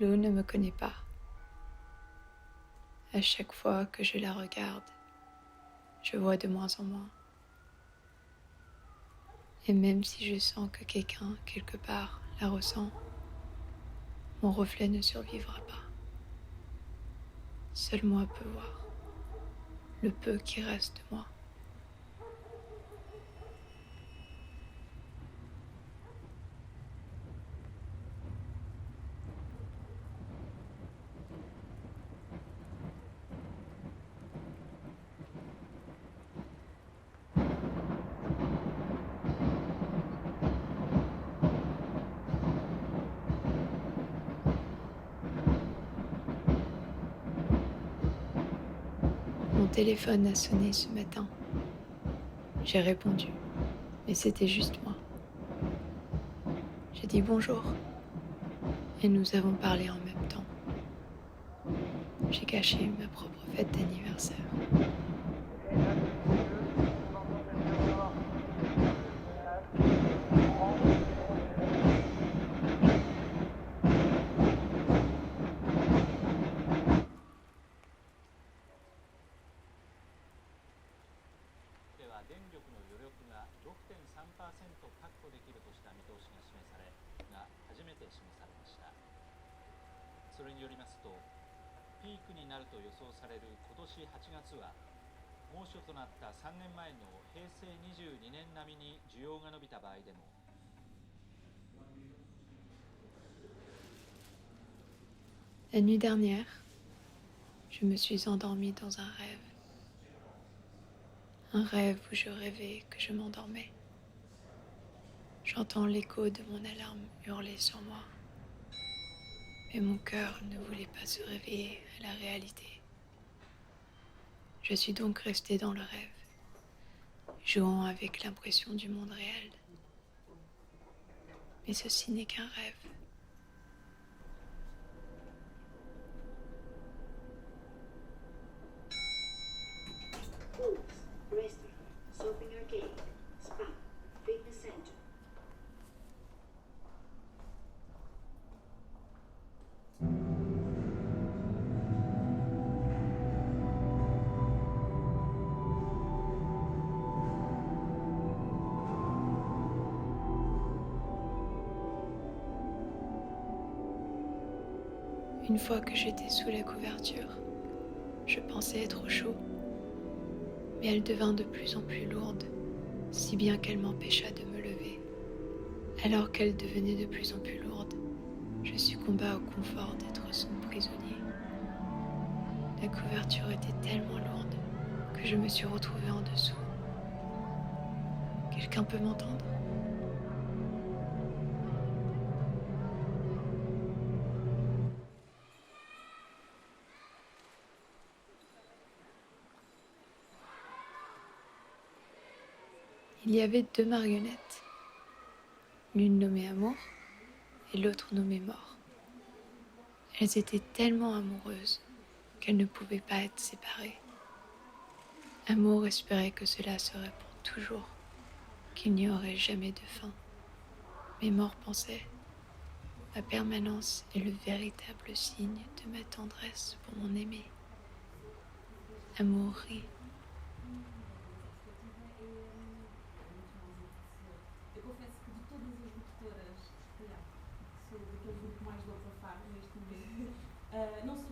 L'eau ne me connaît pas. À chaque fois que je la regarde, je vois de moins en moins. Et même si je sens que quelqu'un, quelque part, la ressent, mon reflet ne survivra pas. Seul moi peux voir le peu qui reste de moi. Mon téléphone a sonné ce matin. J'ai répondu, mais c'était juste moi. J'ai dit bonjour et nous avons parlé en même temps. J'ai caché ma propre fête d'anniversaire. La nuit dernière, je me suis endormie dans un rêve. Un rêve où je rêvais que je m'endormais. J'entends l'écho de mon alarme hurler sur moi. Mais mon cœur ne voulait pas se réveiller à la réalité. Je suis donc restée dans le rêve, jouant avec l'impression du monde réel. Mais ceci n'est qu'un rêve. Une fois que j'étais sous la couverture, je pensais être au chaud, mais elle devint de plus en plus lourde, si bien qu'elle m'empêcha de me lever. Alors qu'elle devenait de plus en plus lourde, je succomba au confort d'être son prisonnier. La couverture était tellement lourde que je me suis retrouvée en dessous. Quelqu'un peut m'entendre ? Il y avait 2 marionnettes, l'une nommée Amour et l'autre nommée Mort. Elles étaient tellement amoureuses qu'elles ne pouvaient pas être séparées. Amour espérait que cela serait pour toujours, qu'il n'y aurait jamais de fin. Mais Mort pensait, ma permanence est le véritable signe de ma tendresse pour mon aimé. Amour rit. Eu confesso que de todas as locutoras, sou daquele grupo mais do abafar neste momento. Não sou.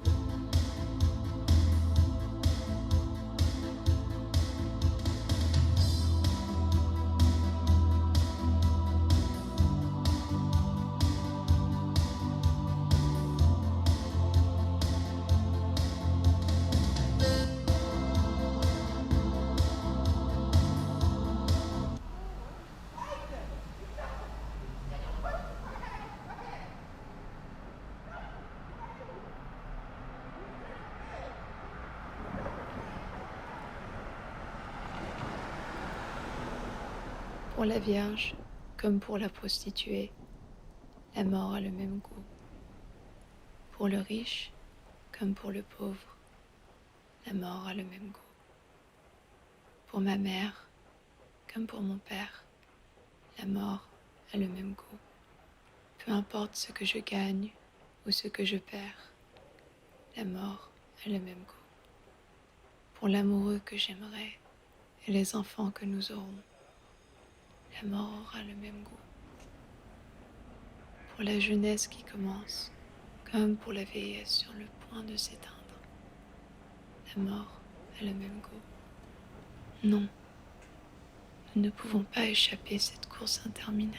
Pour la vierge, comme pour la prostituée, la mort a le même goût. Pour le riche, comme pour le pauvre, la mort a le même goût. Pour ma mère, comme pour mon père, la mort a le même goût. Peu importe ce que je gagne ou ce que je perds, la mort a le même goût. Pour l'amoureux que j'aimerais et les enfants que nous aurons, la mort aura le même goût. Pour la jeunesse qui commence, comme pour la vieillesse sur le point de s'éteindre, la mort a le même goût. Non, nous ne pouvons pas échapper cette course interminable.